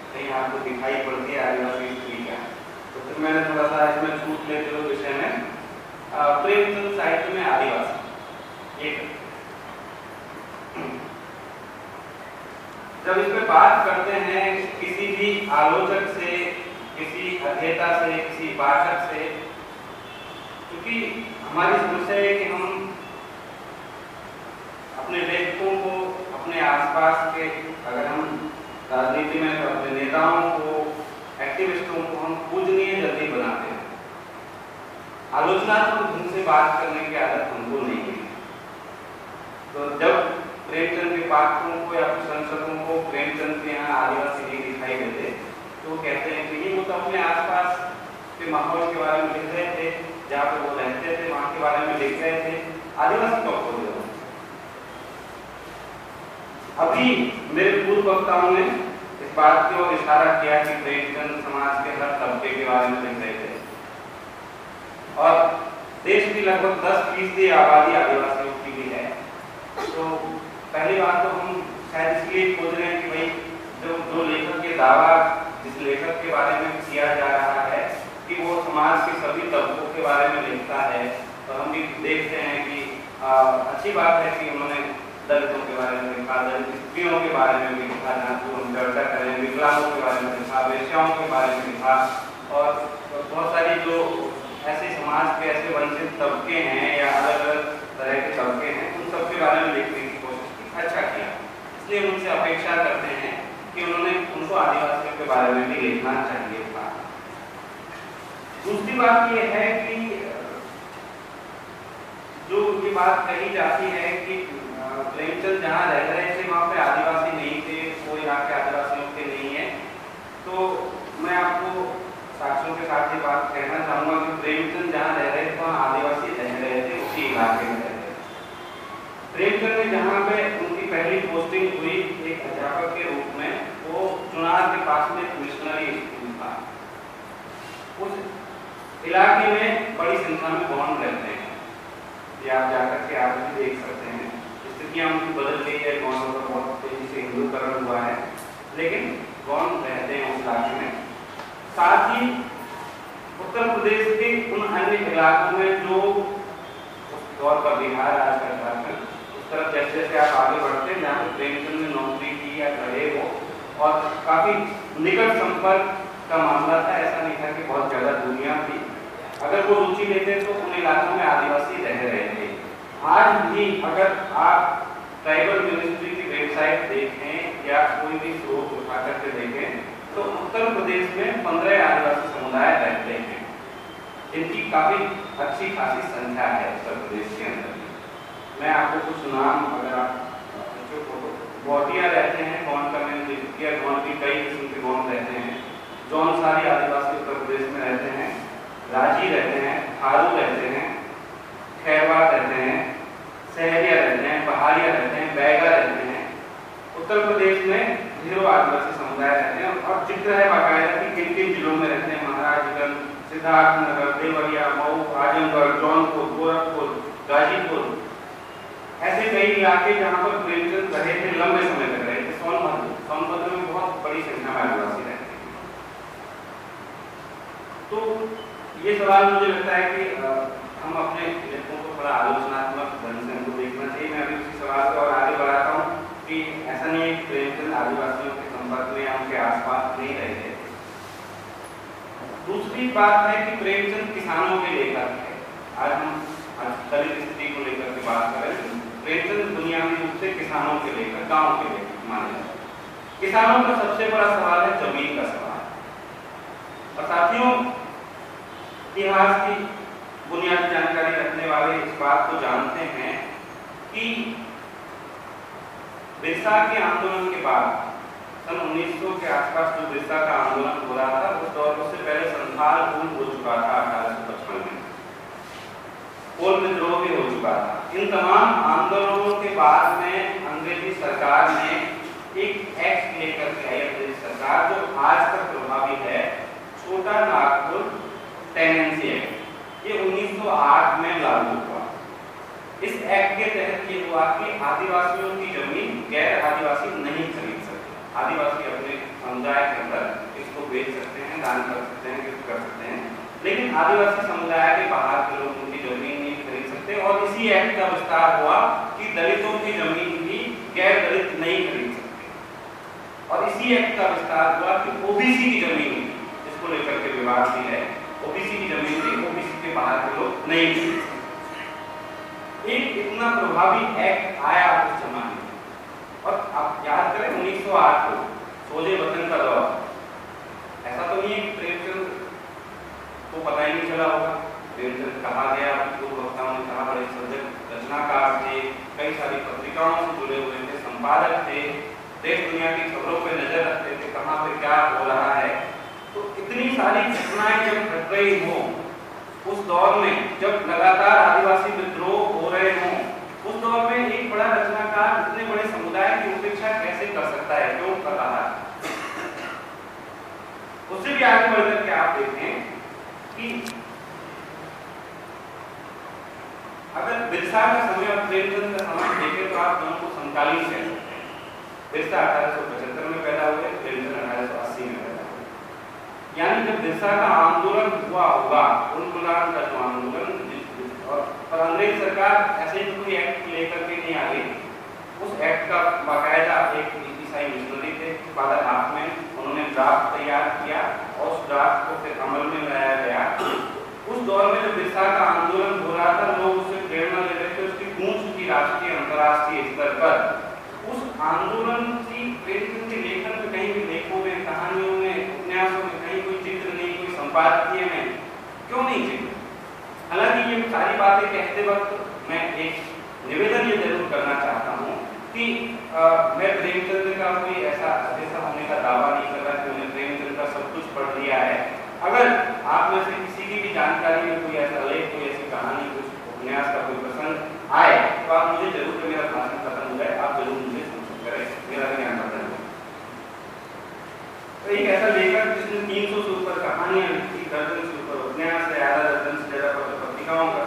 कहीं आपको दिखाई पड़ती है आदिवासी स्त्री का, तो फिर मैंने थोड़ा सा इसमें छूट लेते हुए विषय में प्रेमचंद साहित्य में आदिवासी एक, जब इस पे बात करते हैं किसी भी आलोचक से, किसी अध्येता से, किसी पाठक से, क्योंकि हमारी समस्या है कि हम अपने लेखकों को, अपने आसपास के, अगर हम राजनीति में तो अपने नेताओं को, एक्टिविस्टों को हम पूजनीय जल्दी बनाते हैं। आलोचनात्मक ढंग से बात करने की आदत हमको नहीं है। तो जब प्रेमचंद के पाठकों को या प्रशंसकों को प्रेमचंद के यहाँ आदिवासी नहीं दिखाई देते, तो कहते हैं कि ये वो तो अपने आसपास के माहौल के बारे में लिख रहे थे, जहाँ पे वो रहते थे वहाँ के बारे में लिख रहे थे, आदिवासी कब हो गए। अभी मेरे पूर्व वक्ताओं ने इस बात की ओर इशारा किया कि प्रेमचंद समाज के हर तबके के बारे में लिख रहे थे और देश की लगभग 10% आबादी आदिवासियों की भी है। तो पहली बात तो हम शायद इसलिए खोज रहे हैं कि भाई जो लेखक ये दावा जिस लेखक के बारे में किया जा रहा है कि वो समाज के सभी तबकों के बारे में लिखता है, तो हम भी देखते हैं कि अच्छी बात है कि उन्होंने दलितों के बारे में लिखा, दलित स्त्रियों के बारे में भी लिखा, जहाँ को हम चर्चा करें, विकलांगों के बारे में लिखा, वेश्याओं के बारे में लिखा, और बहुत सारी जो ऐसे समाज के ऐसे वंचित तबके हैं या अलग अलग तरह के तबके हैं, उन सब के बारे में लिखने की कोशिश की। अच्छा किया, इसलिए उनसे अपेक्षा करते हैं कि उनको आदिवासियों के बारे में भी लिखना चाहिए था। दूसरी बात यह है कि जो ये बात कही जाती है कि प्रेमचंद जहाँ रह रहे थे वहाँ पे आदिवासी नहीं थे, वो यहाँ के आदिवासियों के नहीं है, तो मैं आपको साक्ष्यों के साथ ये बात कहना चाहूँगा कि प्रेमचंद जहाँ रह रहे थे वहाँ आदिवासी रह रहे थे, उसी इलाके में रहते थे। प्रेमचंद ने जहाँ पे उनकी पहली पोस्टिंग हुई एक अध्यापक के रूप में, वो चुनार के पास में एक मिशनरी स्कूल था। उस इलाके में बड़ी संख्या में गौंड रहते हैं, ये आप जाकर के आप भी देख सकते हैं। स्थितियाँ उनकी बदल गई है, गौंडों का बहुत तेजी से हिंदुकरण हुआ है, लेकिन गौंड रहते हैं उस इलाके में। साथ ही उत्तर प्रदेश के उन अन्य इलाकों में जो उस दौर का बिहार, आज का झारखंड, उस तरफ जैसे जैसे आप आगे बढ़ते हैं, जहाँ पर प्रेमचंद ने नौकरी की या रहे हो, और काफी निकट संपर्क का मामला था, ऐसा नहीं था कि बहुत ज्यादा दूरियां थी। अगर वो रुचि लेते तो उन इलाकों में आदिवासी रह रहे थे। आज भी अगर आप ट्राइबल मिनिस्ट्री की वेबसाइट देखें या कोई भी स्रोत उठा करके देखें, तो उत्तर प्रदेश में 15 आदिवासी समुदाय रहते हैं, जिनकी काफी अच्छी खासी संख्या है उत्तर प्रदेश के अंदर। मैं आपको कुछ नाम, अगर आप बोटिया रहते हैं, गौंड का मैंने जिक्र किया, गौंड की कई किस्म के गौंड रहते हैं। जौनसारी आदिवासी उत्तर प्रदेश में रहते हैं, राजी रहते हैं, थारू रहते हैं, खैरवा रहते हैं, सहरिया रहते हैं, पहाड़िया रहते हैं, बैगा रहते हैं। उत्तर प्रदेश में ढेरों आदिवासी समुदाय रहते हैं और जिक्र है बाकायदा कि किन किन जिलों में रहते हैं। महाराजगंज, सिद्धार्थनगर, देवरिया, मऊ, आजमगढ़, जौनपुर, गोरखपुर, गाजीपुर, ऐसे कई इलाके जहाँ पर प्रेमचंद रहे थे, लंबे समय तक रहे थे। सोनभद्र में बहुत बड़ी संख्या में आदिवासी रहते हैं। तो ये सवाल मुझे लगता है कि हम अपने लेखकों को थोड़ा आलोचनात्मक ढंग से हमको देखना चाहिए। मैं अभी उसी सवाल को और आगे बढ़ाता हूँ कि ऐसा नहीं है कि प्रेमचंद आदिवासियों के संपर्क में या उनके आसपास नहीं रहे थे। दूसरी बात है कि प्रेमचंद किसानों के लेखक है। आज हम दलित स्थिति को लेकर के बात करें, प्रेमचंद बुनियादी रूप से किसानों के लेखक, गाँव के लेखक माने जाते हैं। किसानों का सबसे बड़ा सवाल है जमीन का सवाल। और साथियों, इतिहास की बुनियादी जानकारी रखने वाले इस बात को जानते हैं कि बिरसा के आंदोलन के बाद सन 1900 के आसपास जो बिरसा का आंदोलन हो रहा था, उस दौर से पहले संथाल भूल हो चुका था। 1855 में कोल विद्रोह भी हो चुका था। इन तमाम आंदोलनों के बाद में अंग्रेजी सरकार ने एक एक्ट लेकर के आई, अंग्रेजी सरकार, जो आज तक प्रभावी है, छोटा नागपुर टेनेंसी एक्ट। ये 1908 में लागू हुआ। इस एक्ट के तहत ये हुआ कि आदिवासियों की जमीन गैर आदिवासी नहीं खरीद सकते। आदिवासी अपने समुदाय के अंदर इसको बेच सकते हैं, दान कर सकते हैं, गिफ्ट कर सकते हैं। लेकिन आदिवासी समुदाय के बाहर के लोग उनकी जमीन नहीं खरीद सकते और इसी एक्ट का विस्तार हुआ कि दलितों की जमीन भी गैर दलित नहीं खरीद सकते और इसी एक्ट का विस्तार हुआ कि ओबीसी की जमीन जिसको लेकर के विवाद भी है, ओबीसी की जमीन भी ओबीसी के बाहर के लोग नहीं खरीद सकते। एक इतना प्रभावी एक्ट आया उस जमाने में और आप याद करें 1908 को सोजे वतन का दौर, ऐसा तो नहीं है कि प्रेमचंद को पता ही नहीं चला होगा। प्रेमचंद कहा गया, पूर्व वक्ताओं ने कहा, बड़े सर्जक रचनाकार थे, कई सारी पत्रिकाओं से जुड़े हुए थे, संपादक थे, देश दुनिया की खबरों पे नजर रखते थे, कहाँ पे क्या हो रहा है। तो इतनी सारी घटनाएं जब घट रही हो उस दौर में, जब लगातार आदिवासी विद्रोह हो रहे हों, उस दौर में एक बड़ा रचनाकार इतने बड़े समुदाय की उपेक्षा कैसे कर सकता है, क्यों कर रहा है। उससे भी आगे बढ़कर के आप देखें कि अगर बिरसा का समय और प्रेमचंद का समय देखें तो आप दोनों को समकालीन कह सकते हैं। बिरसा 1875 में पैदा हुए, प्रेमचंद 1880 में पैदा हुए। यानी जब बिरसा का आंदोलन हुआ होगा, उन्मूलन का जो आंदोलन, और अंग्रेज सरकार ऐसे ही कोई एक्ट लेकर के नहीं आ गई। उस एक्ट का बाकायदा एक ईसाई मिशनरी थे फादर हाफमैन, उन्होंने ड्राफ्ट तैयार किया और उस ड्राफ्ट को फिर अमल में लाया गया। उस दौर में जब बिरसा का आंदोलन हो रहा था, लोग उससे प्रेरणा ले रहे थे, उसकी गूंज की राष्ट्रीय अंतर्राष्ट्रीय स्तर पर। उस आंदोलन की प्रेमचंद के लेखन में कहीं भी लेखों में, कहानियों में, उपन्यासों में कहीं कोई चित्र नहीं, कोई संपादकीय में क्यों नहीं चित्र। हालांकि ये सारी बातें कहते वक्त मैं एक निवेदन ये जरूर करना चाहता हूँ कि मैं प्रेमचंद का कोई ऐसा होने का दावा नहीं कर रहा कि मैंने प्रेमचंद का सब कुछ पढ़ लिया है। अगर आप में से किसी की भी जानकारी में कोई ऐसा लेख, कोई ऐसी कहानी, कुछ उपन्यास का कोई प्रसंग आए तो आप मुझे जरूर, मेरा भाषण खत्म हो जाए, आप जरूर मुझे सूचित करें, मेरा ज्ञान बढ़ जाए। तो एक ऐसा लेखक जिसने 300 से ऊपर कहानियां लिखी, दर्जन से ऊपर उपन्यास है, आधा दर्जन से ज्यादा पत्रिकाओं का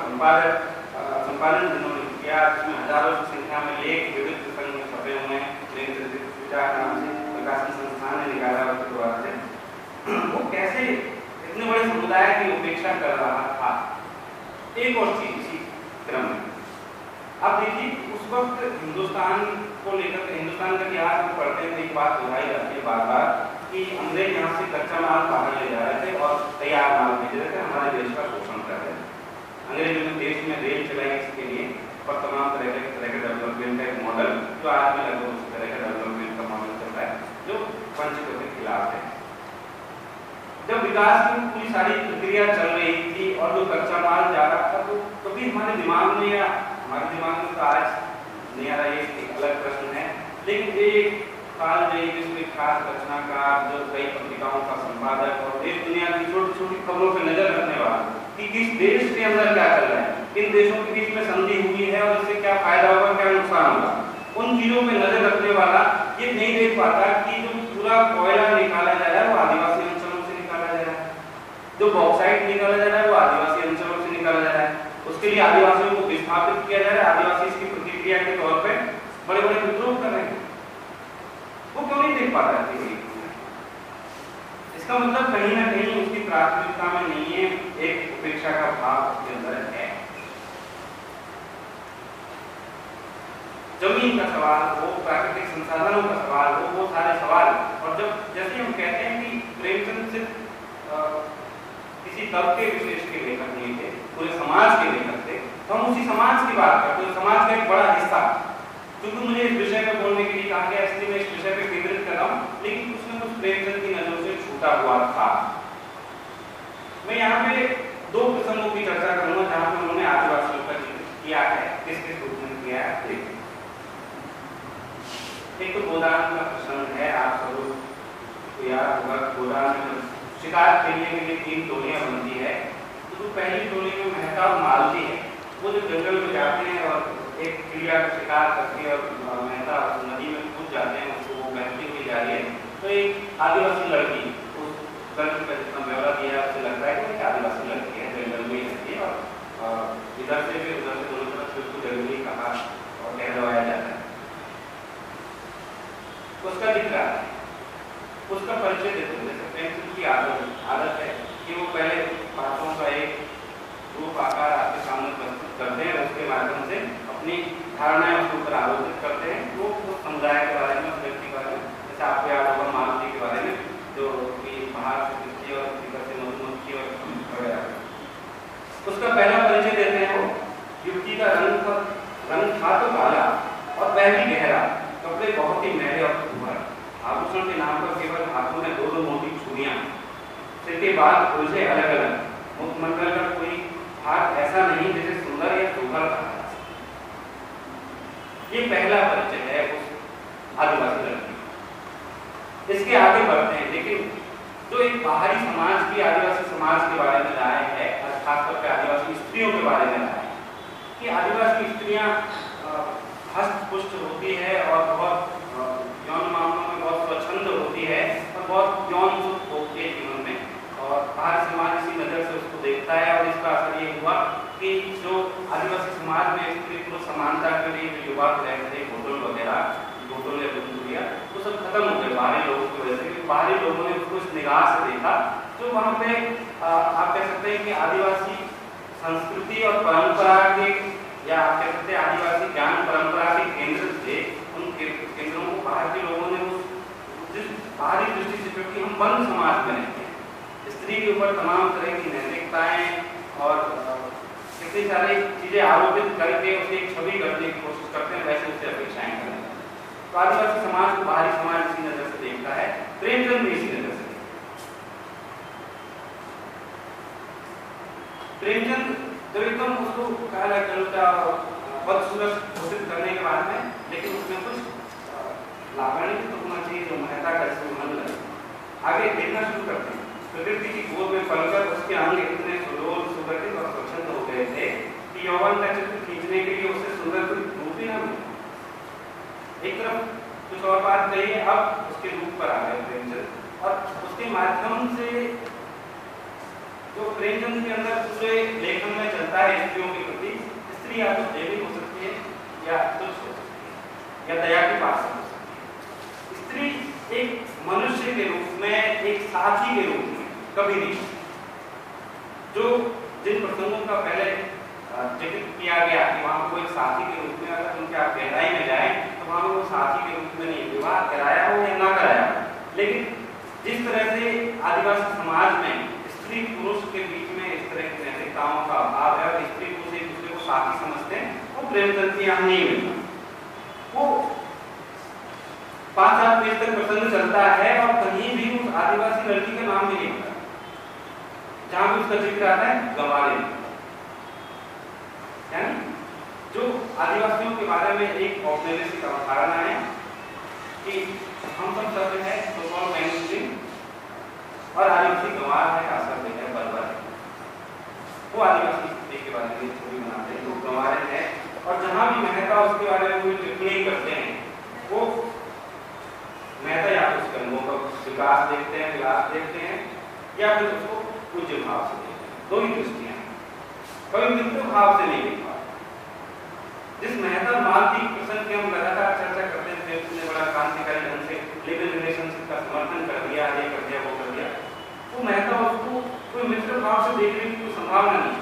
संपादन जिन्होंने किया, जिसमें हजारों की संख्या में लेख विविध प्रसंग में छपे हुए हैं, प्रेमचंद विचार नाम से प्रकाशन संस्थान ने निकाला उसके द्वारा से, वो कैसे इतने बड़े समुदाय की उपेक्षा कर रहा था। एक और चीज इसी क्रम में आप देखिए, उस वक्त हिंदुस्तान को लेकर के, हिंदुस्तान का इतिहास में पढ़ते हैं एक बात दोहराई जाती है बार बार कि अंग्रेज यहाँ से कच्चा माल बाहर ले जा रहे थे और तैयार माल भेज रहे थे, हमारे देश का शोषण कर रहे थे। अंग्रेजों ने देश में रेल चलाई इसके लिए और तमाम तरह के डेवलपमेंट का एक मॉडल, जो आज में लगभग उस तरह का डेवलपमेंट का मॉडल चल रहा है, जो वंचितों के खिलाफ है। जब विकास की पूरी सारी प्रक्रिया चल रही थी और जो कच्चा माल जा रहा था, तो कभी हमारे दिमाग में, या हमारे दिमाग में तो आज नहीं आ रहा, ये एक अलग प्रश्न है, लेकिन एक काल जिसमें खास रचनाकार, जो कई पत्रिकाओं का संपादक और देश दुनिया की छोटी छोटी खबरों पर नजर रखने वाला कि किस देश के अंदर क्या चल रहा है, किन देशों के बीच में संधि हुई है और इससे क्या फायदा होगा, क्या नुकसान होगा, उन चीजों में नजर रखने वाला ये नहीं देख पाता कि जो पूरा कोयला निकाला जा रहा है वो आदिवासी अंचलों से निकाला जा रहा है, जो बॉक्साइट निकाला जा रहा है वो आदिवासी अंचलों से निकाला जा रहा है, उसके लिए आदिवासियों को विस्थापित किया जा रहा है, आदिवासी इसकी प्रतिक्रिया के तौर पर बड़े बड़े विद्रोह कर रहे हैं। वो क्यों नहीं देख पाता है? इसका मतलब कहीं ना कहीं उसकी प्राथमिकता में नहीं है, एक उपेक्षा का भाव उसके अंदर है। जमीन का सवाल हो, प्राकृतिक संसाधनों का सवाल हो, वो सारे सवाल, और जब जैसे हम कहते हैं कि प्रेमचंद सिर्फ किसी तबके विशेष के लेखक नहीं थे, पूरे समाज के लेखक थे, तो हम उसी समाज की बात करते हैं, समाज का एक बड़ा हिस्सा। क्योंकि मुझे इस विषय पर बोलने के लिए कहा गया, इसलिए मैं इस विषय पर केंद्रित कर रहा हूँ, लेकिन कुछ न कुछ प्रेमचंद की नजरों से छूटा हुआ था। मैं यहाँ पे दो प्रसंगों की चर्चा करूंगा जहाँ पे उन्होंने आदिवासियों का जिक्र किया है, किस किस रूप में किया है। एक तो गोदान का प्रसंग है, आप सब याद होगा, गोदान में शिकार खेलने के लिए 3 टोलियां बनती है, तो पहली टोली में मेहता और मालती है, वो जो जंगल में जाते हैं और एक चिड़िया का शिकार करके और मेहता नदी में कूद जाते हैं, उसको वो बहती हुई जा रही है, तो एक आदिवासी लड़की उस गर्ल का जितना ब्यौरा दिया है उससे लगता है कि एक आदिवासी लड़की है, जंगल में ही रहती है और इधर से भी उधर से दोनों तरफ से उसको जंगली कहा और कहलवाया जाता है। उसका जिक्र आता है, उसका माध्यम से अपनी धारणाएं उसके ऊपर आलोचित करते हैं, वो उस समुदाय के बारे में, उस व्यक्ति के बारे में। जैसे आपको याद होगा मालती के बारे में, जो कि बाहर से कृषि और से मधुमक्खी और वगैरह, उसका पहला परिचय देते हैं वो। युवती का रंग था तो काला और वह भी गहरा, कपड़े बहुत ही मैले और खूबसूरत, आभूषण के नाम पर केवल हाथों में दो मोटी छुरियां, सिर के बाल उलझे अलग अलग, मुखमंडल का कोई हाथ ऐसा नहीं जिसे सुंदर या सुघड़ कहा जा सके। ये पहला परिचय है उस आदिवासी लड़की। इसके आगे बढ़ते हैं, लेकिन जो एक बाहरी समाज की आदिवासी समाज के बारे में लाए है, खासतौर पर आदिवासी स्त्रियों के बारे में लाए कि आदिवासी स्त्रियां हस्तपुष्ट होती है और बहुत यौन मामलों में बहुत स्वच्छंद होती है और बहुत यौन सुख भोगती है जीवन में, और बाहरी समाज इसी नजर से उसको देखता है। और इसका असर ये हुआ कि जो आदिवासी समाज में स्त्री पुरुष समानता के लिए जो युवा रहे थे, घोटल वगैरह, घोटल या बुंदुरिया, वो सब खत्म हो गए बाहरी लोगों की वजह से। बाहरी लोगों ने उसको इस निगाह से देखा। तो वहाँ पे आप कह सकते हैं कि आदिवासी संस्कृति और परंपरा के, या आप कह सकते हैं आदिवासी ज्ञान परंपरा के केंद्र थे, उन केंद्रों को बाहर के लोगों ने जिस बाहरी दृष्टि से, क्योंकि हम बंद समाज में रहते हैं, स्त्री के ऊपर तमाम तरह की नैतिकताएं और कितनी सारी चीजें आरोपित करके उसे एक छवि करने की कोशिश करते हैं, वैसे उससे अपेक्षाएं करते हैं। तो आदिवासी समाज को बाहरी समाज इसी नजर से देखता है, प्रेमचंद भी इसी नजर से। प्रेमचंद जब एकदम उसको कहा जाता बदसूरत घोषित करने के बाद में, लेकिन उसमें कुछ लावण्य तो होना चाहिए जो महता का मन लगे। आगे देखना शुरू करते हैं। प्रकृति की गोद में पलकर उसके अंग इतने सुडोल सुगठित और स्वच्छंद हो गए थे कि यौवन का चित्र खींचने के लिए उसे सुंदर कोई रूप ही न मिला। एक तरफ कुछ और बात कही है, अब उसके रूप पर आ गए प्रेमचंद, और उसके माध्यम से जो प्रेमचंद के अंदर पूरे लेखन में चलता है स्त्रियों के प्रति, स्त्री या तो देवी हो सकती है या तुच्छ हो सकती है या दया की पास हो सकती है। स्त्री एक मनुष्य के रूप में, एक साथी के रूप में कभी नहीं, जो जिन प्रसंगों का पहले जिक्र किया गया कि वहाँ को एक साथी के रूप में, अगर उनके आप गहराई में जाए तो वहाँ वो साथी के रूप में नहीं, विवाह कराया हो या ना कराया हो, लेकिन जिस तरह से आदिवासी समाज में स्त्री पुरुष के बीच में इस तरह की नैतिकताओं का अभाव है और स्त्री पुरुष एक दूसरे को साथी समझते हैं, वो प्रेमचंद के यहाँ नहीं मिलता। वो 5-7 पेज तक प्रसंग चलता है और कहीं भी उस आदिवासी लड़की का नाम भी नहीं होता। जहां भी उसका जिक्र आता है गंवारे, यानी जो आदिवासियों के बारे में एक औपनिवेशिक अवधारणा है कि हम सब सभ्य है, तो कौन मैनस्ट्रीम, और आदिवासी गंवार है, असभ्य है, बर्बर है। वो आदिवासी के बारे में छवि बनाते हैं, तो गंवारे है। और जहां भी मेहता उसके बारे में कोई टिप्पणी करते हैं, वो मेहता या तो उसके अनुभव का विकास देखते हैं, विलास देखते हैं, या फिर उसको पूज्य भाव से देखते हैं। दो ही दृष्टियां, कभी मित्र भाव से नहीं देख पाते। जिस मेहता मालती प्रसंग की हम लगातार चर्चा करते थे, उसने बड़ा क्रांतिकारी ढंग से लिविंग रिलेशनशिप का समर्थन कर दिया, ये कर दिया, वो कर दिया, वो मेहता उसको कोई मित्र भाव से देखने की कोई संभावना नहीं।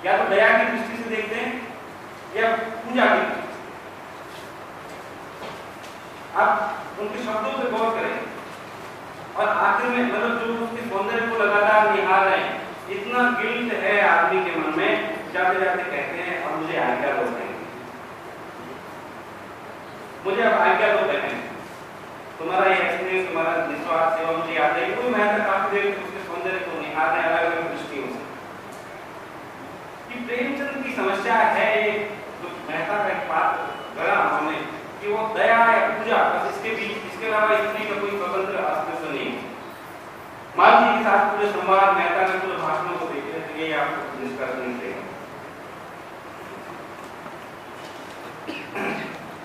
या तो दया की दृष्टि से देखते हैं या पूजा की दृष्टि से। आप उनके शब्दों पे गौर करें और आखिर में मतलब जो उसके सौंदर्य को लगातार निहार रहे हैं, इतना गिल्ट है आदमी के मन में, जाते जाते कहते हैं और मुझे आज्ञा दो बहन, मुझे अब आज्ञा दो बहन, तुम्हारा ये स्नेह, तुम्हारा निस्वार्थ सेवा मुझे याद है। कोई महत्व काफी देर उसके सौंदर्य को निहार रहे अलग अलग दृष्टियों से। कि प्रेमचंद की समस्या है ये जो मेहता का एक पात्र गढ़ा हमने कि वो दया या पूजा, बस इसके बीच, इसके अलावा स्त्री का कोई स्वतंत्र अस्तित्व नहीं है। मालती के साथ पूरे संवाद, मेहता के पूरे भाषणों को देखते हैं, तो ये आपको निष्कर्ष मिलेगा।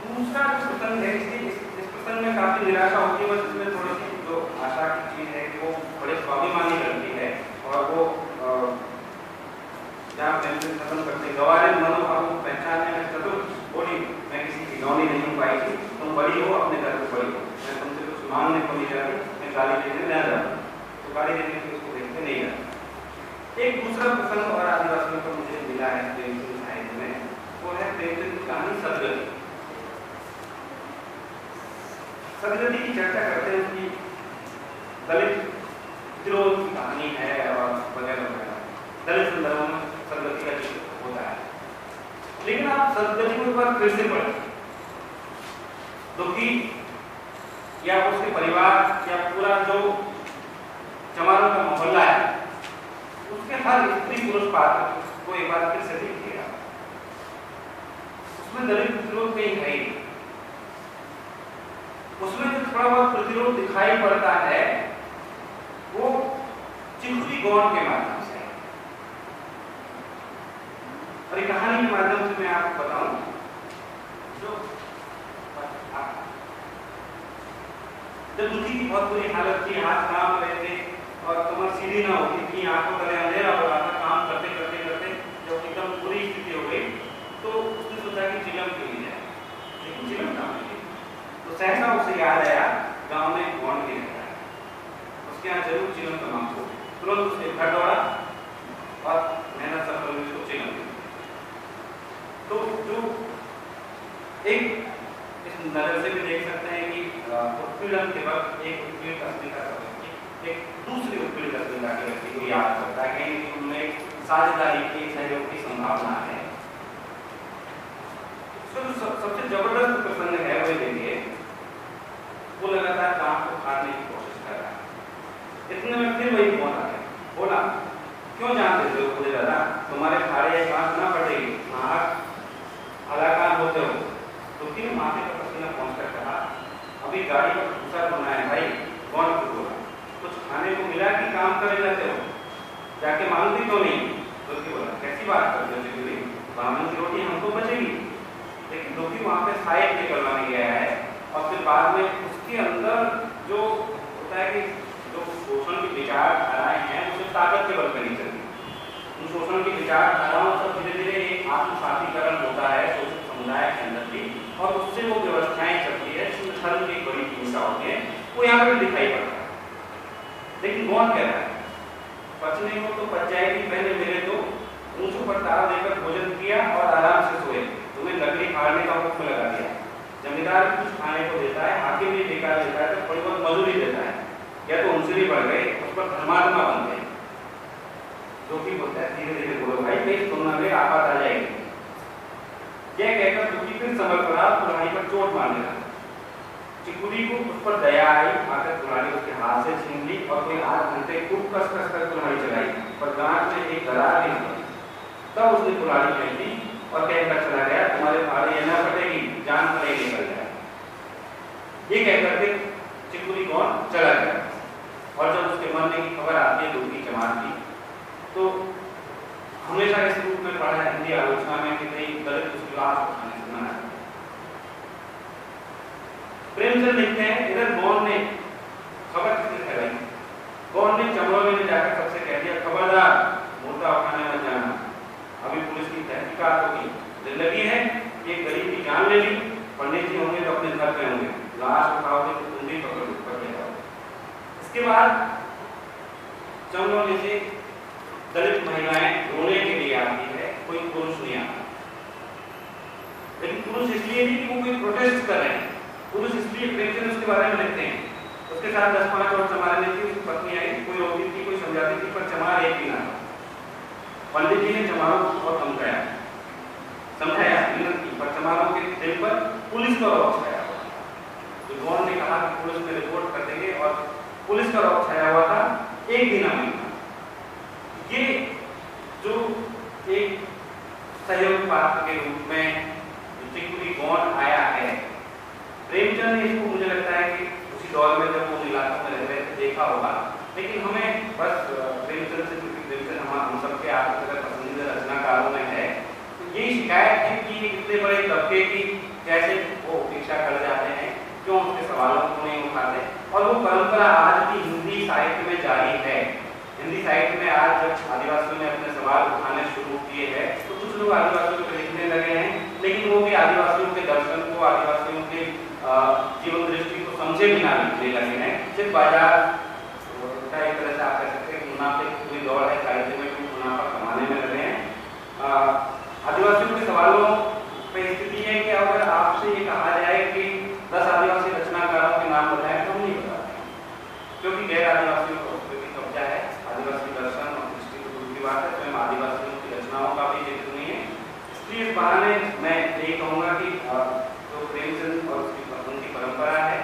दूसरा जो प्रसंग है, इस प्रसंग में काफी निराशा होती है, बस इसमें थोड़ी सी जो आशा की चीज है कि वो बड़े स्वाभिमानी करती है और वो जहाँ पेंशन खत्म करते गवारे मनोभाव को पहचानने में चतुर, बोली मैं किसी की गौनी नहीं हो पाई थी, तुम बड़ी हो, अपने घर को बड़ी हो, मैं तुमसे कुछ मांगने को नहीं जाती, मैं गाली देने न जाती, तो गाली देने की उसको देखते नहीं जाती। एक दूसरा प्रसंग और आदिवासियों को मुझे मिला है प्रेमचंद साहित्य सदगति की चर्चा करते हैं कि दलित विद्रोह की कहानी है और वगैरह वगैरह, दलित संदर्भों में सदगति का जिक्र होता है। लेकिन आप सदगति को एक बार फिर से पढ़ें, दुखी या उसके परिवार या पूरा जो चमारों का मोहल्ला है उसके हर स्त्री पुरुष पात्र को एक बार फिर से देखिएगा, उसमें दलित विद्रोह कहीं है ही। उसमें जो थोड़ा बहुत प्रतिरोध दिखाई पड़ता है वो चिकुली गौड़ के माध्यम से है। और एक कहानी के माध्यम से मैं आपको बताऊं, जो जब दुखी की बहुत बुरी हालत थी, हाथ काम रहे थे और कमर सीधी ना होती थी, आंखों तले अंधेरा हो रहा था, काम करते करते करते जब एकदम बुरी स्थिति हो गई तो उसने सोचा कि चिलम पी ली जाए, लेकिन चिलम कहाँ मिली। तो सहसा उसे याद आया गांव में गौंड भी रहता है, उसके यहाँ जरूर चिलम का मांग हो। तुरंत उसने घर दौड़ा और मेहनत सफल हुई, उसको चिलम दी। तो जो एक इस नजर से भी देख सकते हैं कि उत्पीड़न के वक्त एक उत्पीड़ित अस्मिता का व्यक्ति एक दूसरी उत्पीड़ित अस्मिता के व्यक्ति को याद करता है, कहीं कि उनमें साझेदारी की, सहयोग की संभावना है। सबसे जबरदस्त प्रसंग है वो देखिए, वो लगातार काम को खाने की कोशिश कर रहा है। इतने में फिर वही फोन आ गया, बोला क्यों जानते थे बोले दादा तुम्हारे खाड़े बात ना पड़ेगी, अलाकार होते हो। तो फिर माथे पर पसीना पहुंचकर कहा अभी गाड़ी पर भूसा होना है भाई, कौन बोला कुछ खाने को मिला कि काम करे जाते हो, जाके मांगती क्यों नहीं। तो बोला कैसी बात करते हो, बामन की रोटी हमको बचेगी। लेकिन दुखी वहां पे साइड निकलवाने गया है और फिर बाद में उसके अंदर जो होता है कि जो शोषण की विचारधाराएं हैं उसे ताकत के बल पर नहीं चलती। उन शोषण की विचारधाराओं से धीरे धीरे एक आत्मसातीकरण होता है शोषित समुदाय के अंदर भी, और उससे वो व्यवस्थाएं चलती है जिसमें धर्म की बड़ी भूमिका होती है, वो यहाँ पर दिखाई पड़ता है। लेकिन कौन कह रहा है पचने को तो पच जाएगी, पहले मेरे तो ऊंचों पर तारा देकर भोजन किया और आराम से सोए, तुम्हें लकड़ी फाड़ने का हुक्म लगा दिया। जमींदार कुछ खाने को देता है, हाकिम भी बेकार देता है, तो थोड़ी बहुत मजूरी देता है, या तो उनसे भी बढ़ गए, उस पर धर्मात्मा बन गए। जो कि बोलता है धीरे धीरे बोलो भाई, मेरी तुलना में आफत आ जाएगी। यह कहकर दुखी फिर संभल पड़ा, कुल्हाड़ी पर चोट मारने लगा। चिकुली को उस पर दया आई, आकर कुल्हाड़ी उसके हाथ से छीन ली और कोई 8 घंटे खूब कस कस कर कुल्हाड़ी चलाई, पर गांठ में एक दरार भी नहीं। तब उसने कुल्हाड़ी फेंक दी और कहकर चला गया तुम्हारे फाड़े ये ना फटेगी, जान पड़ेगी निकल जाए। ये कहकर के चिकुली कौन चला गया। और जब उसके मरने की खबर आती है दुखी जमात की, तो हमेशा इस रूप में पढ़ा है हिंदी आलोचना में कि कई दलित उसकी लाश उठाने से मना है। प्रेमचंद लिखते हैं इधर गौंड ने खबर किसने फैलाई, गौंड ने चमड़ोली में जाकर सबसे कह दिया खबरदार मुर्दा उठाने मत जाना, अभी पुलिस की तहकीकात होगी। जिंदगी है एक गरीब की जान ले ली, पंडित जी होंगे तो अपने घर पे होंगे, लाश उठाओगे तो तुम भी पकड़ जाओ। इसके बाद चमड़ोली से दलित महिलाएं रोने के लिए आती है, कोई पुरुष नहीं आता। लेकिन पुरुष इसलिए नहीं कि वो कोई प्रोटेस्ट कर रहे हैं, पुरुष इसलिए प्रेमचंद उसके बारे में लिखते हैं। उसके साथ 10-5 और चमार ने थी, उसकी पत्नी आई, कोई रोकती थी कोई समझाती थी, पर चमार एक भी ना था। पंडित जी ने चमारों को बहुत समझाया मिन्नत की, पर चमारों के दिल पर पुलिस का रौब छाया हुआ था। तो गौंड ने कहा कि पुलिस में रिपोर्ट कर देंगे और पुलिस का रौब छाया हुआ था, एक दिन नहीं था। ये जो एक सहयोग पात्र के रूप में चिकुली गौंड आया है, प्रेमचंद ने इसको मुझे लगता है कि उसी दौर में जब वो इलाकों में रह रहे थे देखा होगा। लेकिन हमें बस प्रेमचंद से, क्योंकि प्रेमचंद हम सबके आपके पसंदीदा रचनाकारों में है, तो यही शिकायत है कि इतने बड़े तबके की कैसे वो उपेक्षा कर जाते हैं, क्यों उसके सवालों को नहीं उठाते। और वो परंपरा आज भी हिंदी साहित्य में जारी है। हिंदी साहित्य में आज जब आदिवासियों ने अपने सवाल उठाने शुरू किए हैं तो कुछ लोग आदिवासियों को लिखने लगे हैं, लेकिन वो भी आदिवासियों के दर्शन को, आदिवासियों के जीवन दृष्टि को समझे बिना लिखने लगे हैं। सिर्फ बाजार का एक तरह से आप कह सकते हैं मुनाफे की पूरी दौड़ है साहित्य में, भी मुनाफा कमाने में लगे हैं। आदिवासियों के सवालों पर स्थिति है कि अगर आपसे ये कहा जाए कि 10 आदिवासी रचनाकारों के नाम इसलिए इस बहाने मैं यही कहूँगा कि जो प्रेमचंद और उनकी परंपरा है